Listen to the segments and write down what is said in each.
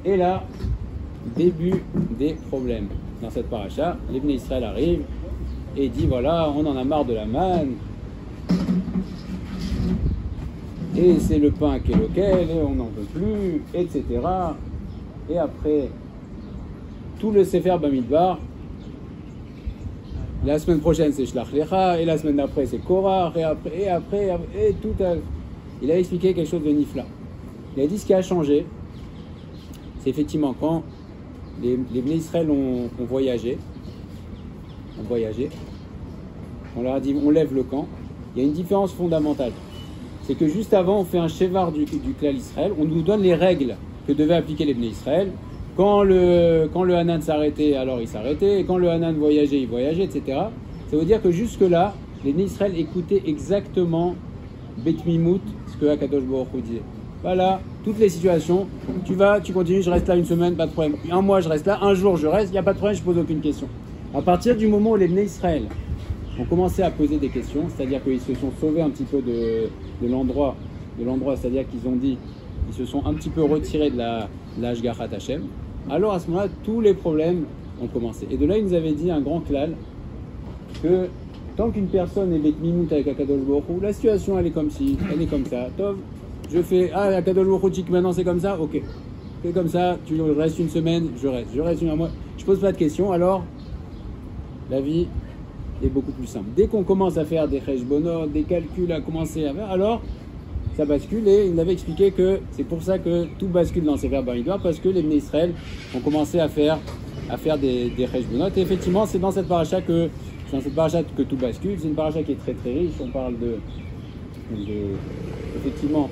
Et là, début des problèmes. Dans cette paracha, les Bnei Israël arrivent et dit voilà, on en a marre de la manne. Et c'est le pain qui est lequel, et on n'en veut plus, etc. Et après, tout le Sefer Bamidbar, la semaine prochaine c'est Shlach Lecha, et la semaine d'après c'est Korach, et tout a... Il a expliqué quelque chose de nifla. Il a dit ce qui a changé, c'est effectivement quand les Bnei Israël ont voyagé, on leur a dit on lève le camp, il y a une différence fondamentale. C'est que juste avant, on fait un shevar du klal Israël, on nous donne les règles que devaient appliquer les Bnei Israël. Quand le Hanan s'arrêtait, alors il s'arrêtait, et quand le Hanan voyageait, il voyageait, etc. Ça veut dire que jusque-là, les Bnei Israël écoutaient exactement Bet Mimout, ce que Akadosh Baruch Hu disait. Voilà, toutes les situations, tu continues, je reste là une semaine, pas de problème. Un mois, je reste là, un jour, je reste, il n'y a pas de problème, je ne pose aucune question. À partir du moment où les Bnei Israël ont commencé à poser des questions, c'est-à-dire qu'ils se sont sauvés un petit peu de l'endroit, c'est-à-dire qu'ils ont dit, ils se sont un petit peu retirés de la Hashgachat Hashem, alors à ce moment-là, tous les problèmes ont commencé. Et de là, il nous avait dit un grand klal, que tant qu'une personne est bet mimout avec Akadosh Baruch Hu, la situation elle est comme ci, elle est comme ça, Tov, je fais, Akadosh Baruch Hu dit que maintenant c'est comme ça, ok, c'est comme ça, tu restes une semaine, je reste un mois, je pose pas de questions, alors la vie est beaucoup plus simple. Dès qu'on commence à faire des cheshbonot, des calculs à commencer à faire, alors ça bascule, et il avait expliqué que c'est pour ça que tout bascule dans ces verbes bamidbar, parce que les Bnei Israël ont commencé à faire des cheshbonot, et effectivement c'est dans cette paracha que tout bascule. C'est une paracha qui est très très riche, on parle effectivement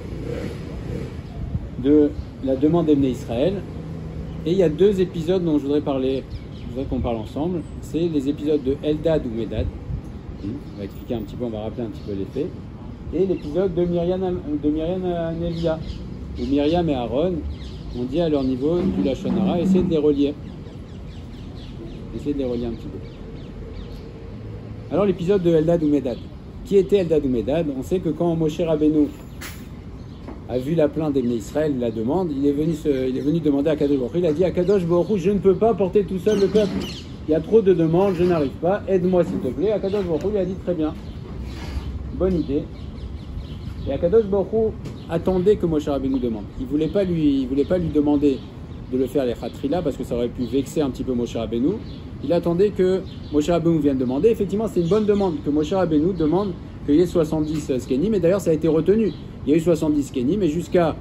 de la demande des Bnei Israël, et il y a deux épisodes dont je voudrais qu'on parle ensemble. C'est les épisodes de Eldad ou Medad. On va expliquer un petit peu, on va rappeler un petit peu les faits. Et l'épisode de Myriam à Nelia, où Myriam et Aaron ont dit à leur niveau du Lashon Hara, essayez de les relier. Essayez de les relier un petit peu. Alors l'épisode de Eldad ou Medad. Qui était Eldad ou Medad? On sait que quand Moshe Rabbeinu a vu la plainte des Bnei Israël, la demande, il est venu demander à Kadosh Baruch Hu. Il a dit à Kadosh Baruch Hu, je ne peux pas porter tout seul le peuple. Il y a trop de demandes, je n'arrive pas, aide-moi s'il te plaît. Akadosh Baruch Hu lui a dit très bien, bonne idée. Et Akadosh Baruch Hu attendait que Moshe Rabbeinu demande. Il voulait pas lui demander de le faire les khatrila parce que ça aurait pu vexer un petit peu Moshe Rabbeinu. Il attendait que Moshe Rabbeinu vienne demander. Effectivement, c'est une bonne demande que Moshe Rabbeinu demande qu'il y ait 70 skenim. Et d'ailleurs, ça a été retenu. Il y a eu 70 skenim, et jusqu'à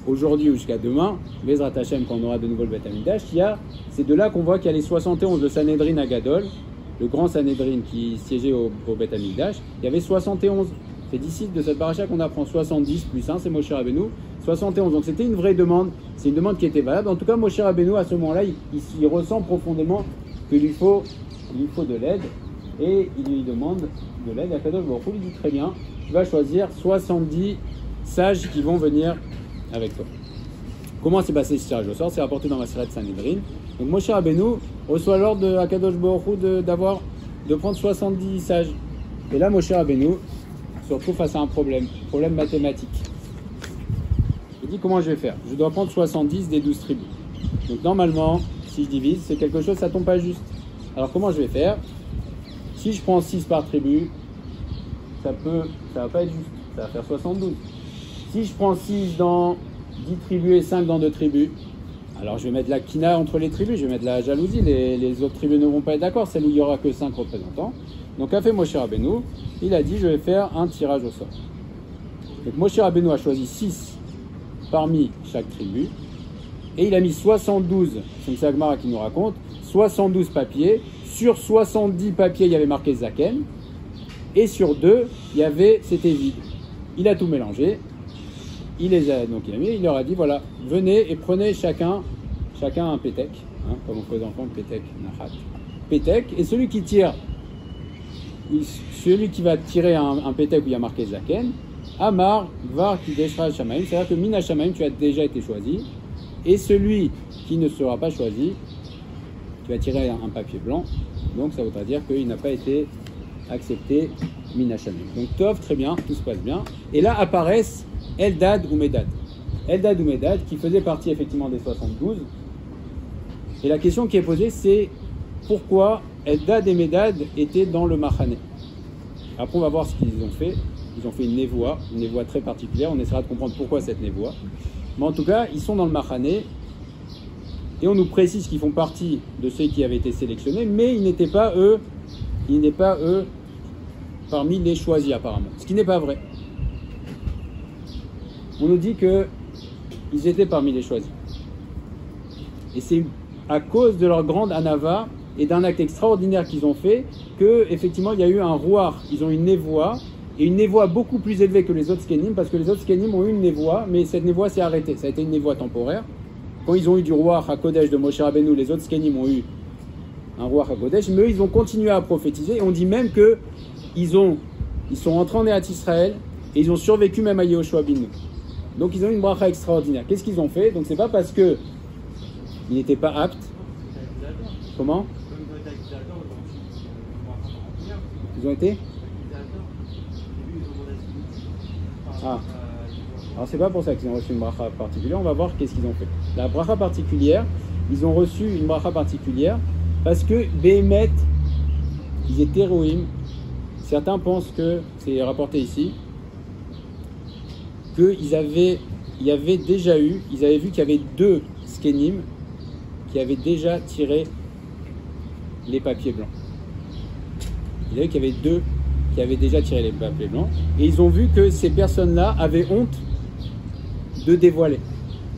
aujourd'hui ou jusqu'à demain, Bezrat Hashem, quand on aura de nouveau le Beth Amikdash, c'est de là qu'on voit qu'il y a les 71 de Sanhedrin à Gadol, le grand Sanhedrin qui siégeait au Beth Amikdash. Il y avait 71. C'est d'ici de cette paracha qu'on apprend 70 plus 1, c'est Moshe Rabbeinu, 71. Donc c'était une vraie demande, c'est une demande qui était valable. En tout cas, Moshe Rabbeinu, à ce moment-là, il ressent profondément qu'il lui faut de l'aide, et il lui demande de l'aide. Et Kadosh Baruch Hu lui dit très bien, tu vas choisir 70 sages qui vont venir avec toi. Comment s'est passé ce tirage au sort? C'est rapporté dans la Maseret Sanhedrin. Donc Moshe Rabbeinu reçoit l'ordre de Akadosh Baruch Hu de prendre 70 sages. Et là, Moshe Rabbeinu se retrouve face à un problème mathématique. Il dit comment je vais faire? Je dois prendre 70 des 12 tribus. Donc normalement, si je divise, c'est quelque chose, ça tombe pas juste. Alors comment je vais faire? Si je prends 6 par tribu, ça va pas être juste, ça va faire 72. Si je prends 6 dans 10 tribus et 5 dans 2 tribus, alors je vais mettre la kina entre les tribus, je vais mettre la jalousie, les autres tribus ne vont pas être d'accord, celle où il n'y aura que 5 représentants. Donc a fait Moshe Rabbeinu, il a dit je vais faire un tirage au sort. Donc Moshe Rabbeinu a choisi 6 parmi chaque tribu, et il a mis 72, c'est M. Agmara qui nous raconte, 72 papiers, sur 70 papiers il y avait marqué Zaken, et sur 2, c'était vide. Il a tout mélangé, il leur a dit voilà, venez et prenez chacun un pétek, comme on fait aux enfants, pétek, nachat, pétek, et celui qui va tirer un pétek où il y a marqué Zaken, Amar, Var, Kideshra, Shamaim, c'est-à-dire que Mina Shamaim, tu as déjà été choisi, et celui qui ne sera pas choisi, tu vas tirer un papier blanc, donc ça voudra dire qu'il n'a pas été accepté Mina Shamaim. Donc Tov, très bien, tout se passe bien, et là apparaissent Eldad ou Medad. Eldad ou Medad, qui faisaient partie effectivement des 72. Et la question qui est posée, c'est pourquoi Eldad et Medad étaient dans le Machane. Après, on va voir ce qu'ils ont fait. Ils ont fait une névoie très particulière. On essaiera de comprendre pourquoi cette névoie. Mais en tout cas, ils sont dans le Machane. Et on nous précise qu'ils font partie de ceux qui avaient été sélectionnés, mais ils n'étaient pas eux parmi les choisis apparemment. Ce qui n'est pas vrai. On nous dit qu'ils étaient parmi les choisis. Et c'est à cause de leur grande anava et d'un acte extraordinaire qu'ils ont fait que effectivement il y a eu un rouar. Ils ont une névoie, et une névoie beaucoup plus élevée que les autres skenim, parce que les autres skenim ont eu une névoie, mais cette névoie s'est arrêtée. Ça a été une névoie temporaire. Quand ils ont eu du rouar à Kodesh de Moshe Rabbeinu, les autres skenim ont eu un rouar à Kodesh, mais eux, ils ont continué à prophétiser. Et on dit même qu'ils sont entrés en Eretz Israël et ils ont survécu même à Yehoshua Binu. Donc ils ont une bracha extraordinaire. Qu'est-ce qu'ils ont fait? Donc c'est pas parce que ils n'étaient pas aptes. Comment? Ils ont été? Ah. Alors c'est pas pour ça qu'ils ont reçu une bracha particulière. On va voir qu'est-ce qu'ils ont fait. La bracha particulière, ils ont reçu une bracha particulière parce que Béhémet, ils étaient Rohim. Certains pensent que, c'est rapporté ici, qu'ils avaient vu qu'il y avait deux skenim qui avaient déjà tiré les papiers blancs. Ils avaient vu qu'il y avait deux qui avaient déjà tiré les papiers blancs, et ils ont vu que ces personnes-là avaient honte de dévoiler.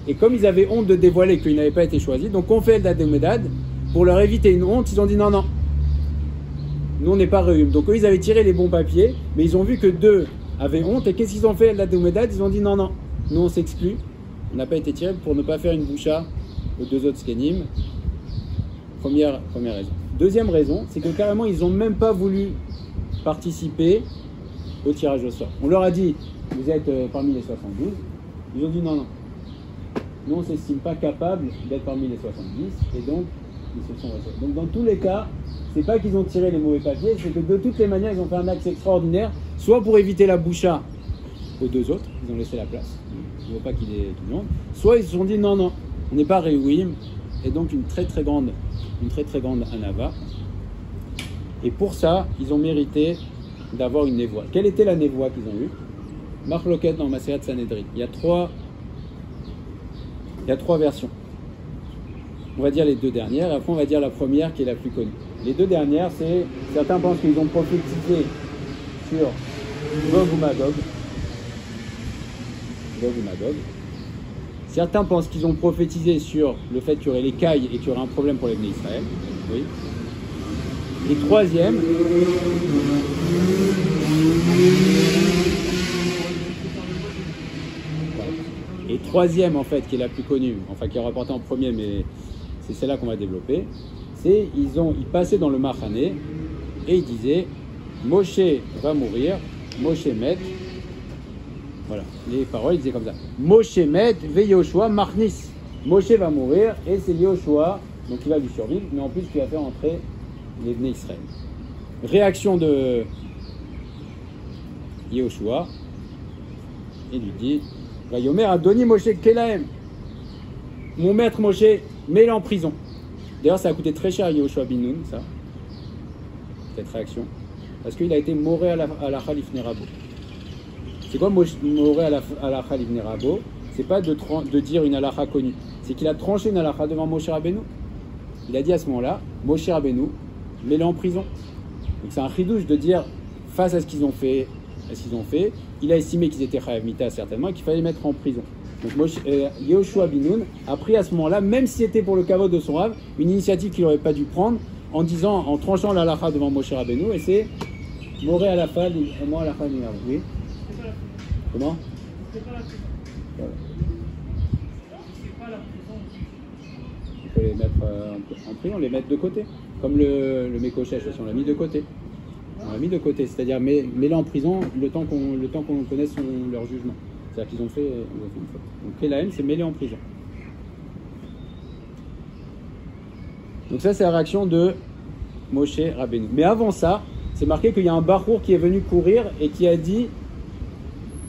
Et comme ils avaient honte de dévoiler qu'ils n'avaient pas été choisis, donc on fait Eldad et Medad, pour leur éviter une honte, ils ont dit non, nous on n'est pas réunis. Donc eux ils avaient tiré les bons papiers, mais ils ont vu que deux avaient honte, et qu'est-ce qu'ils ont fait Eldad et Medad? Ils ont dit non, nous on s'exclut, on n'a pas été tirés pour ne pas faire une boucha aux deux autres skenim. Première raison. Deuxième raison, c'est que carrément ils n'ont même pas voulu participer au tirage au sort. On leur a dit, vous êtes parmi les 72. Ils ont dit non. Nous, on ne s'estime pas capable d'être parmi les 70. Et donc, ils se sont reçus. Donc, dans tous les cas, c'est pas qu'ils ont tiré les mauvais papiers, c'est que de toutes les manières, ils ont fait un acte extraordinaire, soit pour éviter la boucha aux deux autres, ils ont laissé la place. Ils ne veulent pas qu'il y ait tout le monde. Soit ils se sont dit non, on n'est pas réunis. Et donc, une très très grande anava. Et pour ça, ils ont mérité d'avoir une névoie. Quelle était la névoie qu'ils ont eue? Marloket dans Maserat Sanhedrin. Il y a trois versions. On va dire les deux dernières, et après on va dire la première qui est la plus connue. Les deux dernières, c'est certains pensent qu'ils ont prophétisé sur Gog ou Magog. Certains pensent qu'ils ont prophétisé sur le fait qu'il y aurait les cailles et qu'il y aurait un problème pour les Bnei Israël. Oui. Et troisième en fait, qui est la plus connue, enfin qui est rapportée en premier, mais c'est celle-là qu'on va développer, c'est ils passaient dans le Machane et ils disaient Moshe va mourir, Moshe met. Voilà, les paroles ils disaient comme ça. Moshe met ve Yehoshua marnis. Moshe va mourir et c'est Yehoshua, donc il va lui survivre, mais en plus qui va faire entrer les Bnei Israël. Réaction de Yehoshua, il lui dit Vayomer Adoni Moshe Kelaem. Mon maître Moshe, mets-le en prison. D'ailleurs, ça a coûté très cher à Yehoshua bin Nun, ça, cette réaction, parce qu'il a été moré à la Khalif Nerabo. C'est quoi moré à la Khalif Nerabo? C'est pas de dire une halakha connue, c'est qu'il a tranché une halakha devant Moshe Rabbeinu. Il a dit à ce moment-là, Moshe Rabbeinu, mets-le en prison. Donc c'est un chidouche de dire, face à ce qu'ils ont fait, il a estimé qu'ils étaient chayav mita certainement et qu'il fallait les mettre en prison. Donc Yehoshua bin Nun a pris à ce moment-là, même si c'était pour le kavod de son rave, une initiative qu'il n'aurait pas dû prendre en tranchant la halakha devant Moshe Rabbeinu, et c'est moré à la fal, moi à la fal. Oui. Comment? Il faut les mettre en prison, les mettre de côté. Comme le Mekochesh aussi, on l'a mis de côté. On l'a mis de côté, c'est-à-dire mets-les en prison le temps qu'on connaisse leur jugement. C'est-à-dire qu'ils ont fait une faute. Donc Kelaem, c'est mets-les en prison. Donc ça, c'est la réaction de Moshe Rabbeinu. Mais avant ça, c'est marqué qu'il y a un Bachour qui est venu courir et qui a dit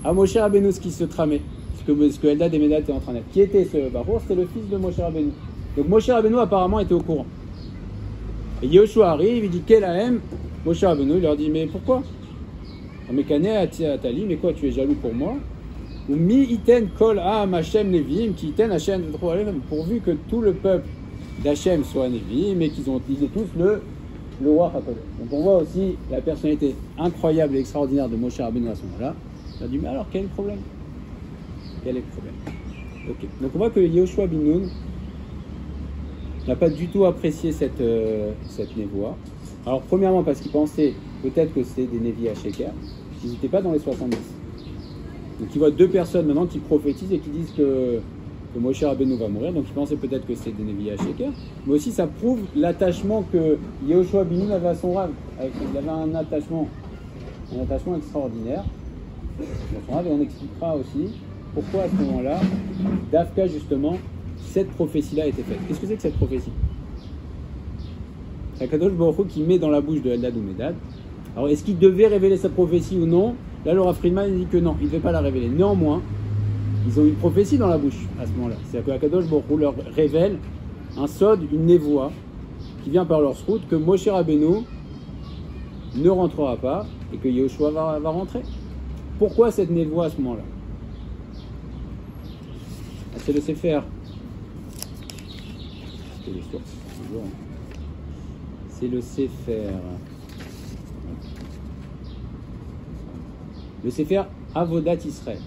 à Moshe Rabbeinu ce qui se tramait. ce que Eldad et Medad étaient en train d'être. Qui était ce Barour? C'était le fils de Moshe Rabbeinu. Donc Moshe Rabbeinu apparemment était au courant. Et Yehoshua arrive, il dit Kelahem, Moshe Rabbeinu, il leur dit mais pourquoi? Mekane Atali, mais quoi, tu es jaloux pour moi? Ou mi iten kol ha'am Hashem Nevi'im, qui iten Hashem pourvu que tout le peuple d'Hachem soit Nevi'im et qu'ils aient tous le roi Hakodesh. Donc on voit aussi la personnalité incroyable et extraordinaire de Moshe Rabbeinu à ce moment-là. Il a dit mais alors quel est le problème? Quel est le problème? Ok. Donc on voit que Yehoshua bin Nun n'a pas du tout apprécié cette névoie. Alors premièrement parce qu'il pensait peut-être que c'était des Névi à Sheker, ils n'étaient pas dans les 70. Donc il voit deux personnes maintenant qui prophétisent et qui disent que Moshe Rabbeinu va mourir, donc il pensait peut-être que c'était des Névi à Sheker, mais aussi ça prouve l'attachement que Yehoshua bin Nun avait à son Rav. Il avait un attachement extraordinaire à son Rav, et on expliquera aussi pourquoi à ce moment-là, Dafka justement, cette prophétie-là a été faite. Qu'est-ce que c'est que cette prophétie? C'est Akadosh Baruch Hu qui met dans la bouche de Eldad ou Medad. Alors est-ce qu'il devait révéler cette prophétie ou non? Là, le Rav Friedman dit que non, il ne devait pas la révéler. Néanmoins, ils ont une prophétie dans la bouche à ce moment-là. C'est-à-dire que Akadosh Baruch Hu leur révèle un sod, une névoie, qui vient par leur route, que Moshe Rabbeinu ne rentrera pas et que Yehoshua va rentrer. Pourquoi cette névoie à ce moment-là? C'est le Sefer. C'est le Sefer. Le Sefer Avodat Israël.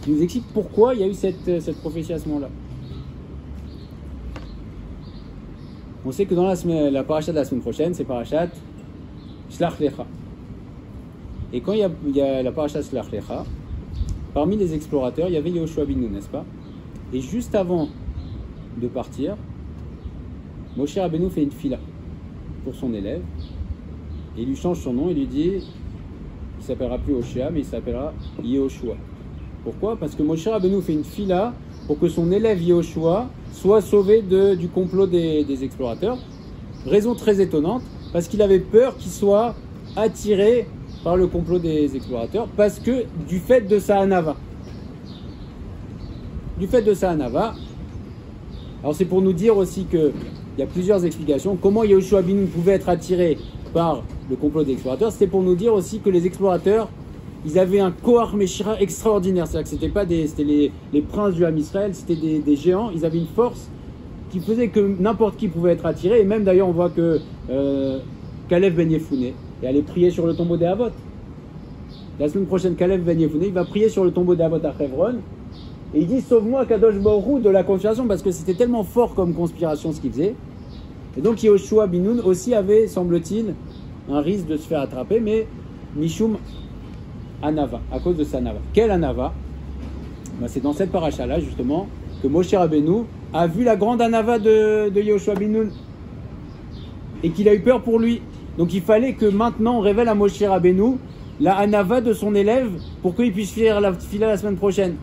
Qui nous explique pourquoi il y a eu cette prophétie à ce moment-là. On sait que dans la paracha de la semaine prochaine, c'est parachat Shlach Lecha. Et quand il y a la paracha Shlach Lecha, parmi les explorateurs, il y avait Yehoshua bin Nun, n'est-ce pas? Et juste avant de partir, Moshe Rabbeinu fait une fila pour son élève et il lui change son nom et lui dit il s'appellera plus Hoshea mais il s'appellera Yehoshua. Pourquoi? Parce que Moshe Rabbeinu fait une fila pour que son élève Yehoshua soit sauvé du complot des explorateurs. Raison très étonnante, parce qu'il avait peur qu'il soit attiré par le complot des explorateurs, parce que du fait de sa hanava. Du fait de sa hanava. Alors c'est pour nous dire aussi qu'il y a plusieurs explications. Comment Yehoshua bin Nun pouvait être attiré par le complot des explorateurs, c'était pour nous dire aussi que les explorateurs, ils avaient un Kohar Meshira extraordinaire. C'est-à-dire que c'était les princes du Ham Israël, c'était des géants. Ils avaient une force qui faisait que n'importe qui pouvait être attiré. Et même d'ailleurs, on voit que Caleb Ben Yefouné est allé prier sur le tombeau des Havot. La semaine prochaine, Caleb Ben Yefouné, il va prier sur le tombeau des Havot à Hebron. Et il dit, sauve-moi Kadosh Baruch Hu de la conspiration, parce que c'était tellement fort comme conspiration ce qu'il faisait. Et donc Yehoshua bin Nun aussi avait, semble-t-il, un risque de se faire attraper, mais Mishum Anava, à cause de sa Anava. Quelle Anava? Ben, c'est dans cette paracha-là, justement, que Moshe Rabbeinu a vu la grande Anava de Yehoshua bin Nun. Et qu'il a eu peur pour lui. Donc il fallait que maintenant on révèle à Moshe Rabbeinu la Anava de son élève pour qu'il puisse faire la fila la semaine prochaine.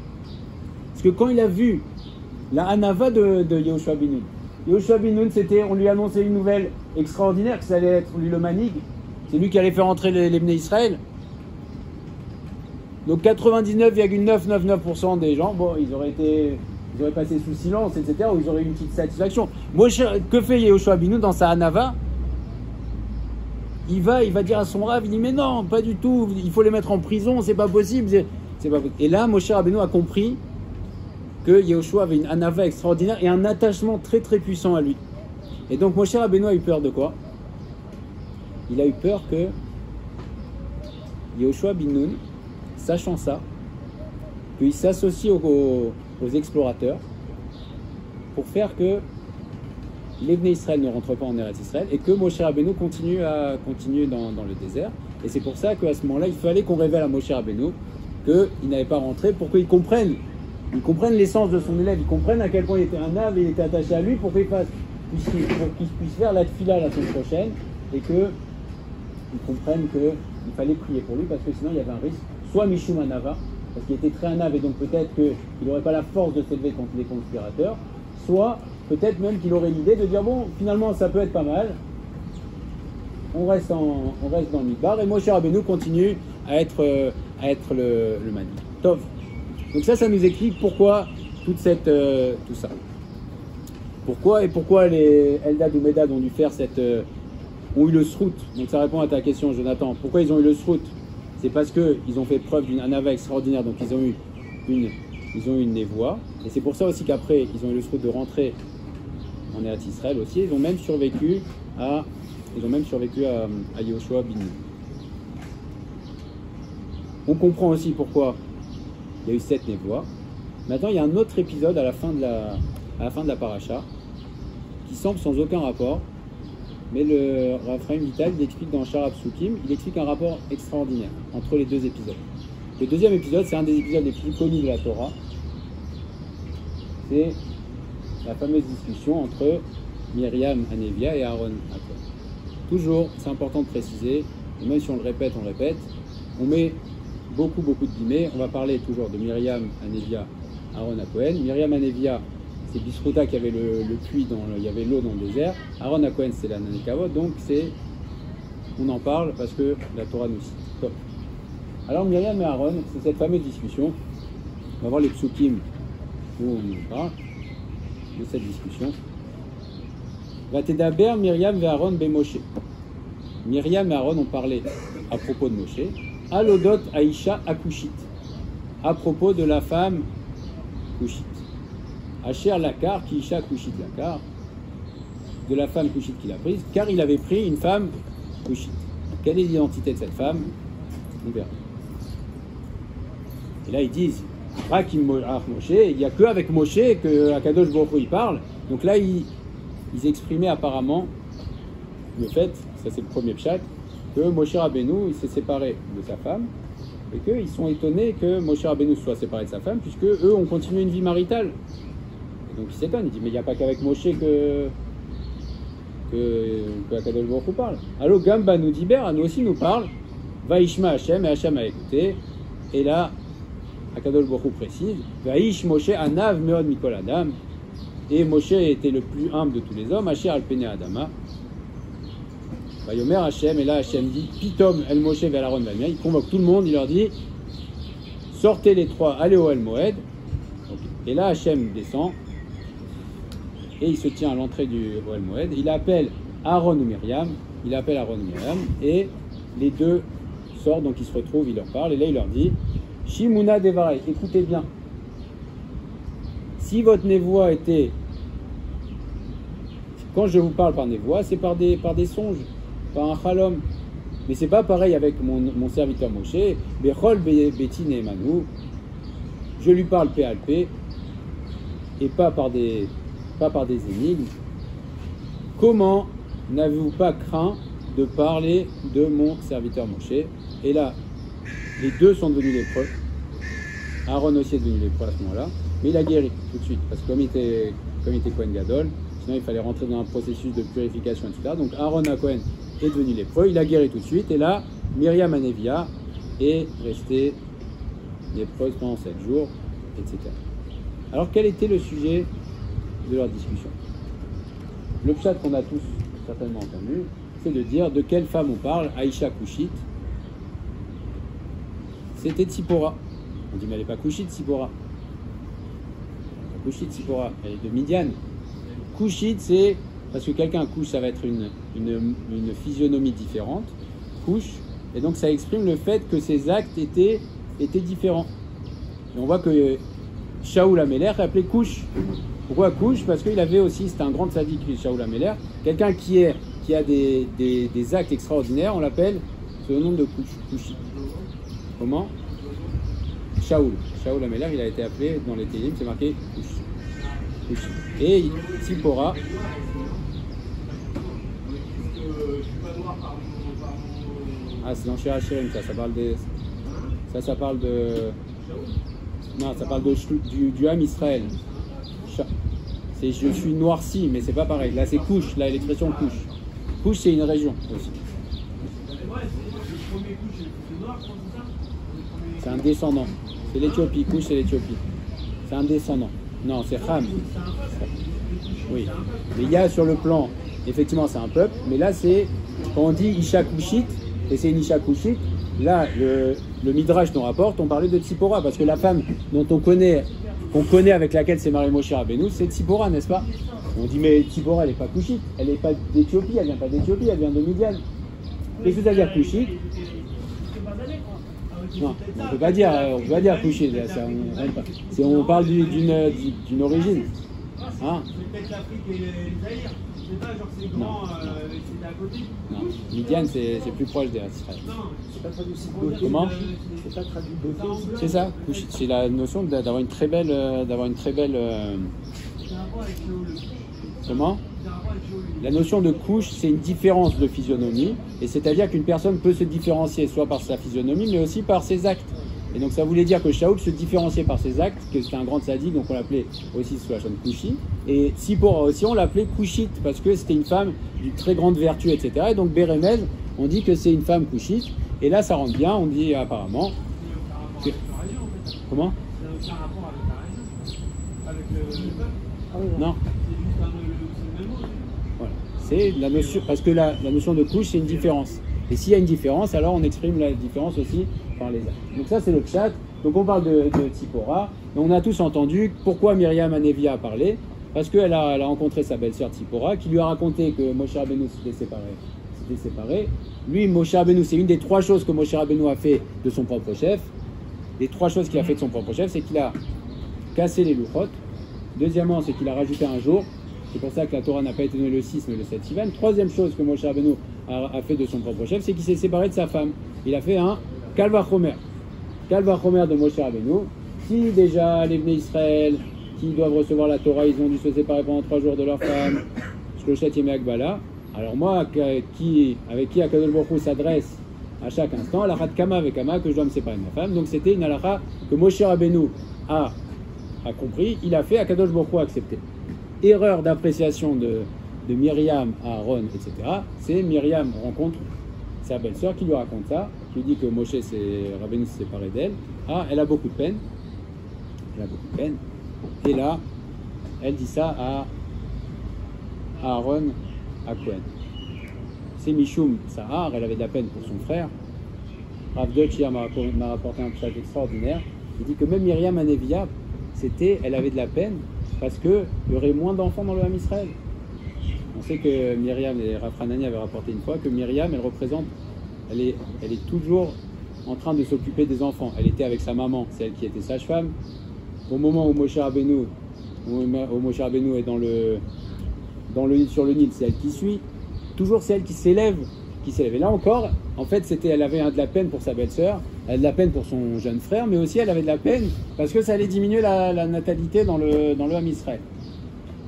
Parce que quand il a vu la Anava de Yehoshua bin Nun, Yehoshua bin Nun, on lui annonçait une nouvelle extraordinaire, que ça allait être lui le manig. C'est lui qui allait faire entrer les Bnei Israël. Donc 99,999% des gens, bon, ils auraient passé sous silence, etc., ou ils auraient eu une petite satisfaction. Que fait Yehoshua bin Nun dans sa Hanava? Il va dire à son Rav, il dit mais non, pas du tout, il faut les mettre en prison, c'est pas possible. C'est pas possible. Et là, Moshe Rabbeinu a compris que Yehoshua avait une Hanava extraordinaire et un attachement très très puissant à lui. Et donc Moshe Rabbeinu a eu peur de quoi? Il a eu peur que Yehoshua bin Nun, sachant ça, qu'il s'associe aux explorateurs pour faire que les Bnei Israël ne rentrent pas en Eretz Israël et que Moshe Rabbeinu continue dans le désert. Et c'est pour ça qu'à ce moment-là, il fallait qu'on révèle à Moshe Rabbeinu qu'il n'avait pas rentré pour qu'ils comprennent l'essence de son élève, ils comprennent à quel point il était un ave et il était attaché à lui pour qu'il puisse faire la tfila la semaine prochaine et qu'ils comprennent qu'il fallait prier pour lui parce que sinon il y avait un risque, soit Mishum Anava, parce qu'il était très ave et donc peut-être qu'il n'aurait pas la force de s'élever contre les conspirateurs, soit peut-être même qu'il aurait l'idée de dire bon, finalement ça peut être pas mal, on reste dans le midbar et Moshe Rabbeinu continue à être le mani. Tov. Donc ça nous explique pourquoi tout ça. Pourquoi les Eldad ou Medad ont dû faire ont eu le srout. Donc ça répond à ta question, Jonathan. Pourquoi ils ont eu le srout? C'est parce qu'ils ont fait preuve d'une anava extraordinaire, donc ils ont eu une névoie. Et c'est pour ça aussi qu'après, ils ont eu le srout de rentrer en Eretz Israël aussi. Ils ont même survécu à Yoshua bin Nun. On comprend aussi pourquoi il y a eu cette névoie. Maintenant, il y a un autre épisode à la fin de la paracha qui semble sans aucun rapport, mais le Raphaël Vital, il explique dans Sharab Sukim, il explique un rapport extraordinaire entre les deux épisodes. Le deuxième épisode, c'est un des épisodes les plus connus de la Torah. C'est la fameuse discussion entre Myriam Hanevia et Aaron Hakohen. Toujours, c'est important de préciser, et même si on le répète, on met beaucoup de guillemets. On va parler toujours de Myriam Hanevia, Aaron Hakohen. Myriam Hanevia, c'est Bisruta qui avait le puits, il y avait l'eau dans le désert. Aaron Hakohen, c'est la Nanekavod, donc on en parle parce que la Torah nous cite. Top. Alors Myriam et Aaron, c'est cette fameuse discussion. On va voir les psukim où on parle de cette discussion. Vatedaber Myriam et Aaron be Moshe. Myriam et Aaron ont parlé à propos de Moshe. Alodot Aisha Akushit. À propos de la femme Kushit. Asher Lakar, qui Isha Kushit Lakar, de la femme Kushit qu'il a prise, car il avait pris une femme Kushit. Quelle est l'identité de cette femme? On verra. Et là ils disent, Rakim Moshe, il n'y a que avec Moshe que Akadosh Baruch Hu il parle. Donc là ils exprimaient apparemment le fait, ça c'est le premier pshat, que Moshe Rabbeinu il s'est séparé de sa femme et qu'ils sont étonnés que Moshe Rabbeinu soit séparé de sa femme puisque eux ont continué une vie maritale. Donc il s'étonne, il dit mais il n'y a pas qu'avec Moshe que Akadosh Baruch Hu parle. Alors Gamba nous diber, à nous aussi nous parle, Vaishma Hashem, et Hashem a écouté, et là Akadosh Baruch Hu précise, Vaish Moshe Anav Meod Mikol Adam, et Moshe était le plus humble de tous les hommes, Asher Alpene Adama. Vayomer Hashem, et là Hashem dit, Pitom El Moshe Vel Aaron Vamia, il convoque tout le monde, il leur dit, sortez les trois, allez au El Moed. Et là Hashem descend, et il se tient à l'entrée du Ohel Moed. Il appelle Aaron ou Myriam, et les deux sortent, donc ils se retrouvent, il leur parle, et là il leur dit, Shimuna Devarei, écoutez bien, si votre névoie était, quand je vous parle par névoie, c'est par des songes, par un chalom, mais c'est pas pareil avec mon serviteur Moshe, Bechol Beti Nehemanu, je lui parle P.A.L.P. et pas par des énigmes. Comment n'avez-vous pas craint de parler de mon serviteur Moshe? Et là, les deux sont devenus lépreux. Aaron aussi est devenu lépreux à ce moment-là, mais il a guéri tout de suite, parce que comme il était Kohen Gadol, sinon il fallait rentrer dans un processus de purification, etc. Donc Aaron Cohen est devenu lépreux, il a guéri tout de suite, et là, Myriam Hanevia est restée lépreuse pendant 7 jours, etc. Alors quel était le sujet de leur discussion? Le pshat qu'on a tous certainement entendu, c'est de dire de quelle femme on parle. Aïcha Kushit, c'était Tzipora. On dit mais elle n'est pas Kushit, Tzipora. Kushit, Tzipora, elle est de Midian. Kushit, c'est parce que quelqu'un couche, ça va être une physionomie différente. Couche, et donc ça exprime le fait que ses actes étaient différents. Et on voit que Shaoul HaMelech est appelé Couche. Pourquoi Couche? Parce qu'il avait aussi, c'était un grand tzaddik, Shaoul HaMelech, quelqu'un qui a des actes extraordinaires, on l'appelle sous le nom de Kushi. Comment? Shaoul HaMelech, il a été appelé dans les Télim, c'est marqué Kushi. Et Tzipora. Ah, c'est dans Shir Hashirim, ça parle des. Ça parle de. Non, ça parle du Ham Israël. C'est je suis noirci, mais c'est pas pareil. Là, c'est couche, là, l'expression couche. Couche, c'est une région aussi. C'est un descendant. C'est l'Éthiopie. Couche, c'est l'Éthiopie. C'est un descendant. Non, c'est Ham. Oui. Mais il y a sur le plan, effectivement, c'est un peuple. Mais là, c'est quand on dit Isha Kushit, et c'est une Isha Kushit, là, le Midrash nous rapporte, on parlait de Tzipora, parce que la femme qu'on connaît avec laquelle s'est marié Moshe Rabbeinu, c'est Tzipora, n'est-ce pas? On dit, mais Tzipora, elle n'est pas couchite, elle n'est pas d'Éthiopie, elle vient pas d'Éthiopie, elle vient de Midian. Qu'est-ce que ça veut dire couchite? Non, on ne peut pas dire couchite, on parle d'une origine. Hein? C'est peut-être l'Afrique et les Zaïre. C'est pas genre c'est grand, c'est à côté. Non, Midian c'est plus proche des Israël. Non, c'est pas traduit aussi. Comment? C'est pas traduit beauté aussi. C'est ça, c'est la notion d'avoir une très belle. Comment? La notion de couche, c'est une différence de physionomie, et c'est-à-dire qu'une personne peut se différencier soit par sa physionomie, mais aussi par ses actes. Et donc ça voulait dire que Shaoul se différenciait par ses actes, que c'était un grand sadique, donc on l'appelait aussi sous la chaîne Kouchi. Et Sipora aussi, on l'appelait Kouchite, parce que c'était une femme d'une très grande vertu, etc. Et donc Bérémez, on dit que c'est une femme Kouchite. Et là, ça rentre bien, on dit apparemment... Comment? C'est un rapport avec la région, avec le peuple. Non. C'est le même mot. Voilà. C'est la notion, parce que la notion de couche, c'est une différence. Et s'il y a une différence, alors on exprime la différence aussi par les actes. Donc ça, c'est le pshat. Donc on parle de Tzipora. Et on a tous entendu pourquoi Myriam Hanevia a parlé. Parce qu'elle a rencontré sa belle-sœur Tzipora, qui lui a raconté que Moshe Rabbeinu s'était séparé. Lui, Moshe Rabbeinu, c'est une des trois choses que Moshe Rabbeinu a fait de son propre chef. Les trois choses qu'il a fait de son propre chef, c'est qu'il a cassé les louchot. Deuxièmement, c'est qu'il a rajouté un jour. C'est pour ça que la Torah n'a pas été donnée le 6, mais le 7 Sivan. Troisième chose que Moshe Rabbeinu a fait de son propre chef, c'est qu'il s'est séparé de sa femme. Il a fait un Kalvachomer. Kalvachomer de Moshe Rabbeinu. Si déjà les Bnei Israël qui doivent recevoir la Torah, ils ont dû se séparer pendant 3 jours de leur femme, Shloshet Yemei Akbala. Alors moi, avec qui Akadosh Baruch Hu s'adresse à chaque instant, Alachat Kama avec Kama, que je dois me séparer de ma femme. Donc c'était une halakha que Moshe Rabbeinu a compris, il a fait, Akadosh Baruch Hu a accepté. Erreur d'appréciation de Myriam, Aaron, etc. C'est Myriam rencontre sa belle-sœur qui lui raconte ça, qui lui dit que Moshe, Rabbeinu s'est séparé d'elle. Ah, elle a beaucoup de peine. Et là, elle dit ça à Aaron, à Cohen. C'est Mishum Sahar, elle avait de la peine pour son frère. Rav Deutsch m'a rapporté un passage extraordinaire. Il dit que même Myriam Hanevia, elle avait de la peine parce qu'il y aurait moins d'enfants dans le Ham Israël. On sait que Myriam, et Rav Hanani avaient rapporté une fois, que Myriam, elle est toujours en train de s'occuper des enfants. Elle était avec sa maman, c'est elle qui était sage-femme. Au moment où Moshe Rabbeinu est sur le Nil, c'est elle qui suit. Toujours c'est elle qui s'élève. Et là encore, en fait, elle avait de la peine pour sa belle-sœur, elle avait de la peine pour son jeune frère, mais aussi elle avait de la peine parce que ça allait diminuer la natalité dans le Ham Israël.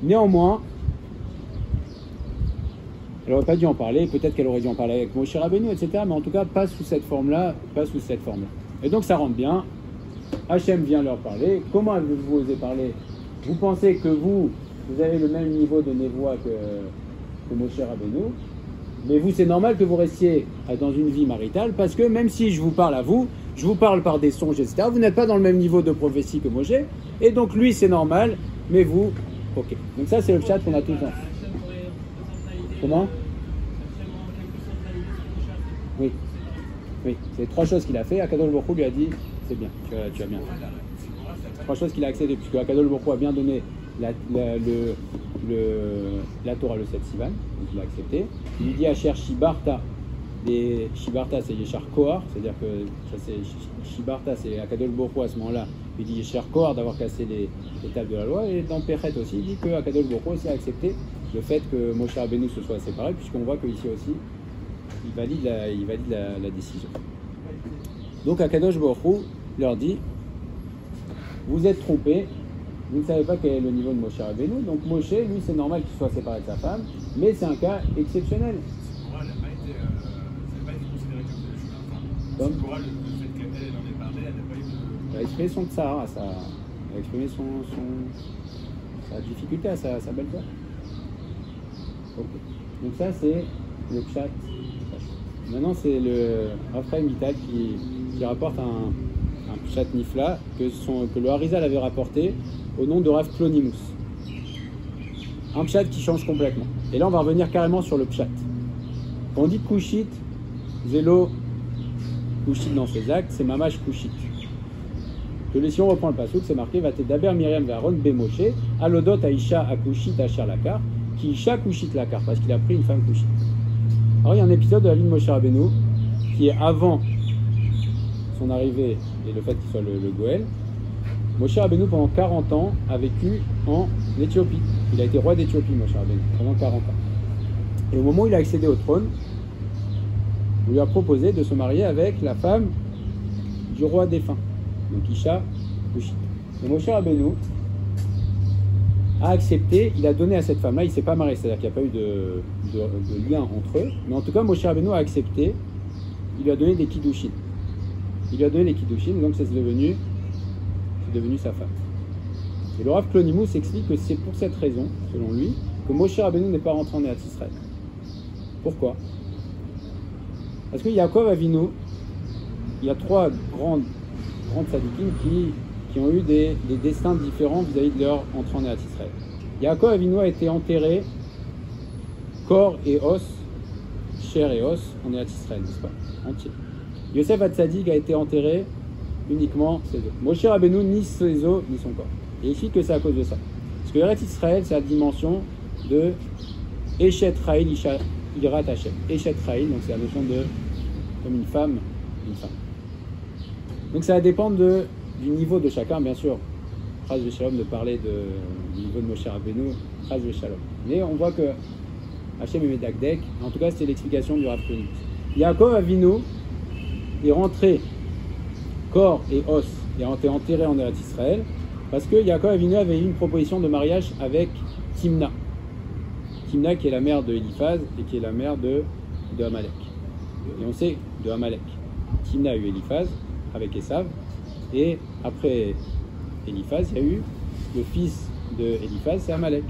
Néanmoins, elle n'aurait pas dû en parler, peut-être qu'elle aurait dû en parler avec Moshe Rabbeinu, etc. Mais en tout cas, pas sous cette forme-là. Et donc ça rentre bien. Hachem vient leur parler. Comment avez-vous osé parler? Vous pensez que vous avez le même niveau de névoie que Moshe Rabbeinu, mais vous, c'est normal que vous restiez dans une vie maritale, parce que même si je vous parle à vous, je vous parle par des songes, etc., vous n'êtes pas dans le même niveau de prophétie que Moshe, et donc lui, c'est normal, mais vous, ok. Donc ça, c'est le chat qu'on a tous en. Comment? Oui, c'est 3 choses qu'il a fait. Akadosh Baruch Hu lui a dit, c'est bien, tu as bien fait. 3 choses qu'il a accédé, puisque Akadosh Baruch Hu a bien donné la Torah le 7 Sivan, donc il a accepté. Il lui dit Asher Shibarta, et Shibarta c'est Yeshar Kohar, c'est-à-dire que ça c'est Shibarta, c'est Akadosh Baruch Hu à ce moment-là, il dit Yeshar Kohar d'avoir cassé les tables de la loi, et dans Péchet aussi, il dit que Akadosh Baruch Hu aussi a accepté le fait que Moshe Rabbeinu se soit séparé, puisqu'on voit qu'ici aussi, il valide la décision. Donc Akadosh Baruch Hu leur dit vous êtes trompés. Vous ne savez pas quel est le niveau de Moshe Rabbeinu, donc Moshe, lui, c'est normal qu'il soit séparé de sa femme, mais c'est un cas exceptionnel. Ça n'a pas été considéré comme de la chose. Le fait qu'elle en ait parlé, elle n'a pas eu de... Elle a exprimé son tsar, elle a exprimé sa difficulté à sa belle-sœur. Okay. Donc ça, c'est le pshat. Maintenant, c'est le Raphaël Vital qui rapporte un pshat nifla que le Harizal avait rapporté au nom de Rav Klonimus. Un pshat qui change complètement. Et là, on va revenir carrément sur le pshat. Quand on dit Kushit, Zélo, Kushit dans ses actes, c'est Mamash Kushit. Que si on reprend le pasuk, c'est marqué Vatedaber Miriam Ve'Aaron Bemoshe, Alodot Aisha Akushit Asher Lakar, qui Isha Kushit Lakar, parce qu'il a pris une femme Kushit. Alors il y a un épisode de la vie de Moshe Rabbeinu qui est avant son arrivée et le fait qu'il soit le Goël. Moshe Rabbeinu pendant 40 ans a vécu en Éthiopie. Il a été roi d'Éthiopie, Moshe Rabbeinu, pendant 40 ans. Et au moment où il a accédé au trône, on lui a proposé de se marier avec la femme du roi défunt, donc Isha Kushit. Et Moshe Rabbeinu a accepté, il a donné à cette femme-là, il ne s'est pas marié, c'est-à-dire qu'il n'y a pas eu de lien entre eux, mais en tout cas Moshe Rabbeinu a accepté, il lui a donné des kiddushin. Il lui a donné les kiddushin, donc c'est devenu sa femme. Et le Rav Klonimous explique que c'est pour cette raison, selon lui, que Moshe Rabbeinu n'est pas rentré en Eretz Israël. Pourquoi? Parce que Yaakov Avinu, il y a 3 grandes tzadikim qui ont eu des destins différents vis-à-vis de leur entrée en Eretz Israël. Yaakov Avinu a été enterré corps et os, chair et os en Eretz Israël, n'est-ce pas? Entier. Yosef Hatzadik a été enterré uniquement ses os. Moshe Rabbeinu, ni ses os, ni son corps. Et il explique que c'est à cause de ça. Parce que Eretz Israël, c'est la dimension de Eshet Raïl Irat Hashem. Eshet Raïl, donc c'est la notion de comme une femme. Donc ça va dépendre du niveau de chacun, bien sûr. Chaz Veshalom de parler du niveau de Moshe Rabbeinu, Chaz Veshalom. Mais on voit que Hashem est Medakdek, en tout cas c'est l'explication du Rav Klonimous. Yaakov Avinu est rentré corps et os et a été enterré en Eretz Israël parce que Yaakov Avinu avait eu une proposition de mariage avec Timna. Timna qui est la mère de Eliphaz et qui est la mère de Amalek. Et on sait de Amalek. Timna a eu Eliphaz avec Esav et après Eliphaz, il y a eu le fils de Eliphaz, c'est Amalek.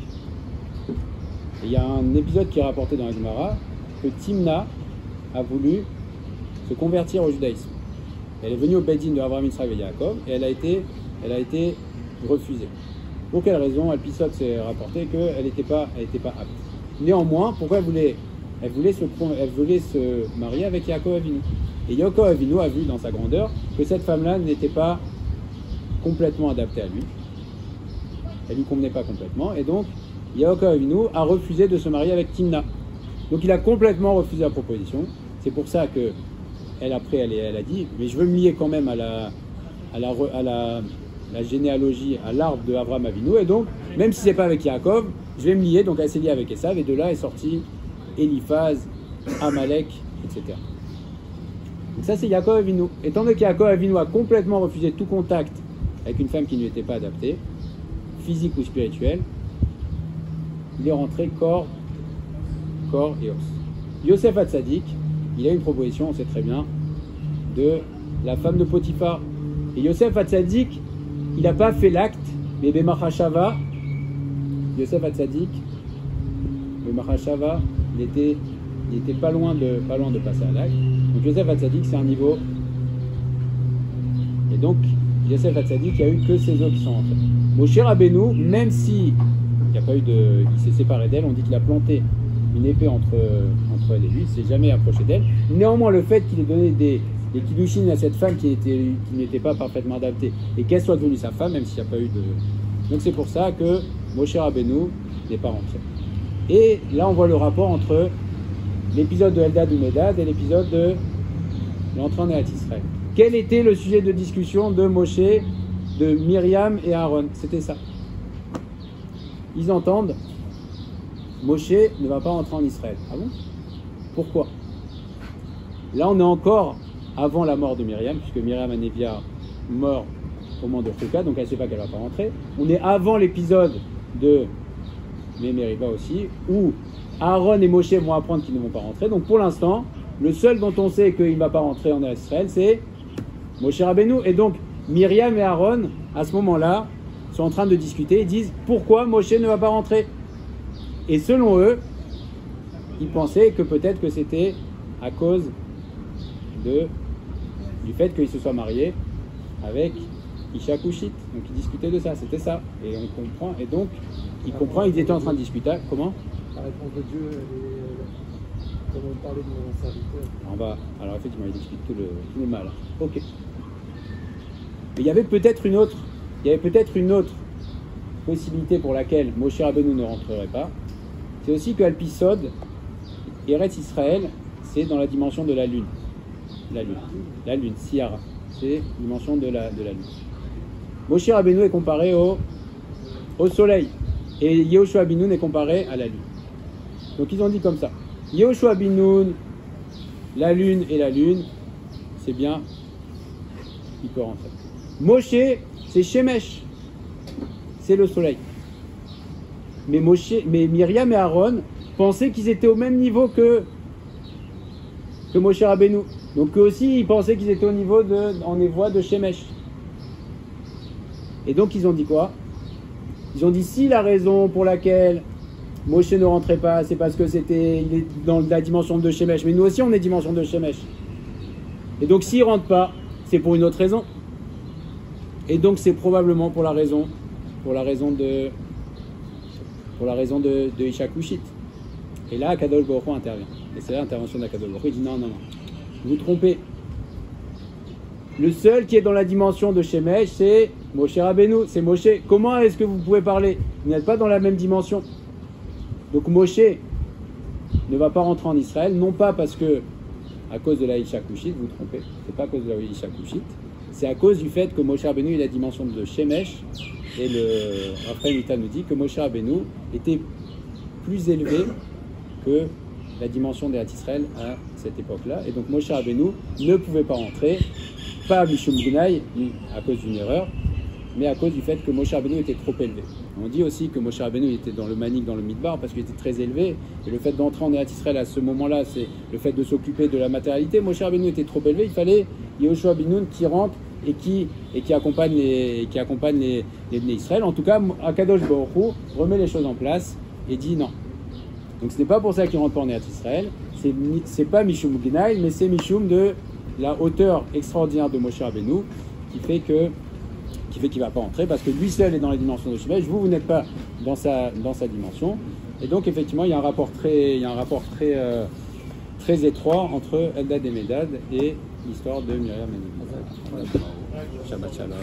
Et il y a un épisode qui est rapporté dans la Gemara que Timna a voulu se convertir au judaïsme. Elle est venue au Beddin de Abraham, Yitzhak et Yaakov et elle a été refusée. Pour quelle raison? L'épisode s'est rapporté qu'elle n'était pas apte. Néanmoins, pourquoi elle voulait se marier avec Yaakov Avinu? Et Yaakov Avinu a vu dans sa grandeur que cette femme-là n'était pas complètement adaptée à lui. Elle lui convenait pas complètement. Et donc, Yaakov Avinu a refusé de se marier avec Timna. Donc il a complètement refusé la proposition. C'est pour ça que elle a dit, mais je veux me lier quand même à la généalogie, à l'arbre de Abraham Avinu. Et donc, même si c'est pas avec Yaakov, je vais me lier. Donc elle s'est liée avec Esav. Et de là est sorti Eliphaz, Amalek, etc. Donc ça c'est Yaakov Avinu. Étant donné que Yaakov Avinu a complètement refusé tout contact avec une femme qui ne lui était pas adaptée, physique ou spirituelle, il est rentré corps et os. Yosef Hatzadik, il a une proposition, on sait très bien, de la femme de Potiphar. Et Yosef Hatzadik, il n'a pas fait l'acte, mais Bemachashava, Yosef Hatzadik, Bemachashava, il était pas loin de passer à l'acte. Donc Yosef Hatzadik, c'est un niveau. Et donc, Yosef Hatzadik, il n'y a eu que ses os qui sont rentrés. Moshe Rabbeinu, même si il s'est séparé d'elle, on dit qu'il a planté une épée entre elle et lui, il ne s'est jamais approché d'elle. Néanmoins, le fait qu'il ait donné des kiddushin à cette femme qui n'était pas parfaitement adaptée et qu'elle soit devenue sa femme, même s'il n'y a pas eu de. Donc c'est pour ça que Moshe Rabbeinu n'est pas rentré. Et là, on voit le rapport entre l'épisode de Eldad ou Medad et l'épisode de l'entrée en Eretz Israël. Quel était le sujet de discussion de Moshe, de Myriam et Aaron? C'était ça. Ils entendent Moshe ne va pas rentrer en Israël. Ah bon? Pourquoi? Là, on est encore avant la mort de Myriam, puisque Myriam Anevia meurt au moment de Chouka, donc elle ne sait pas qu'elle ne va pas rentrer. On est avant l'épisode de Meriba aussi, où Aaron et Moshe vont apprendre qu'ils ne vont pas rentrer. Donc pour l'instant, le seul dont on sait qu'il ne va pas rentrer en Israël, c'est Moshe Rabbeinu. Et donc Myriam et Aaron, à ce moment-là, sont en train de discuter et disent pourquoi Moshe ne va pas rentrer. Et selon eux, ils pensaient que peut-être que c'était à cause du fait qu'il se soit marié avec Isha Kushit. Donc ils discutaient de ça, c'était ça. Et on comprend, et donc il comprend, ils étaient en train de discuter. Comment? La réponse de Dieu, Comme on parlait de mon serviteur. Alors effectivement, il explique tout le mal. Ok. Mais il y avait peut-être une autre possibilité pour laquelle Moshe Rabbeinu ne rentrerait pas. C'est aussi que Alpisod, Eretz Israël, c'est dans la dimension de la lune. La lune, Siyara. C'est la dimension de la lune. Moshe Rabbeinu est comparé au soleil. Et Yehoshua bin Nun est comparé à la lune. Donc ils ont dit comme ça. Yehoshua bin Nun, la lune et la lune, c'est bien, il peut rentrer. Moshe, c'est Shemesh, c'est le soleil. Mais Myriam et Aaron pensaient qu'ils étaient au même niveau que Moshe Rabbeinu. Donc eux aussi, ils pensaient qu'ils étaient au niveau en névoie de Shemesh. Et donc ils ont dit quoi? Ils ont dit si la raison pour laquelle Moshe ne rentrait pas, c'est parce que il est dans la dimension de Shemesh. Mais nous aussi, on est dimension de Shemesh. Et donc s'il ne rentre pas, c'est pour une autre raison. Et donc c'est probablement pour la raison de Isha Kushit. Et là, Akadosh Baruch Hu intervient. Et c'est là l'intervention d'Akadosh Baruch Hu. Il dit non, vous vous trompez. Le seul qui est dans la dimension de Shemesh, c'est Moshe Rabbeinu, c'est Moshe. Comment est-ce que vous pouvez parler? Vous n'êtes pas dans la même dimension. Donc Moshe ne va pas rentrer en Israël, non pas parce que à cause de la Isha Kushit, vous vous trompez, c'est pas à cause de la Isha Kushit, c'est à cause du fait que Moshe Rabbeinu est la dimension de Shemesh, et le Raphaël Mita nous dit que Moshe Rabbeinu était plus élevé que la dimension d'Eretz Israël à cette époque-là, et donc Moshe Rabbeinu ne pouvait pas rentrer, pas Mishum Gunai, à cause d'une erreur, mais à cause du fait que Moshe Rabbeinu était trop élevé. On dit aussi que Moshe Rabbeinu était dans le Manik, dans le Midbar, parce qu'il était très élevé, et le fait d'entrer en Eretz Israël à ce moment-là, c'est le fait de s'occuper de la matérialité. Moshe Rabbeinu était trop élevé, il fallait Yehoshua bin Nun qui rentre et qui accompagne les Bnei Israël. En tout cas, Akadosh Baruch Hu remet les choses en place et dit non. Donc ce n'est pas pour ça qu'il ne rentre pas en Eretz Israël, c'est pas Mishum Gnai, mais c'est Mishum de la hauteur extraordinaire de Moshe Rabbeinu qui fait qu'il ne va pas entrer, parce que lui seul est dans la dimension de Shemesh, vous n'êtes pas dans sa dimension. Et donc effectivement, il y a un rapport très étroit entre Eldad et Medad et l'histoire de Myriam et Shabbat Shalom.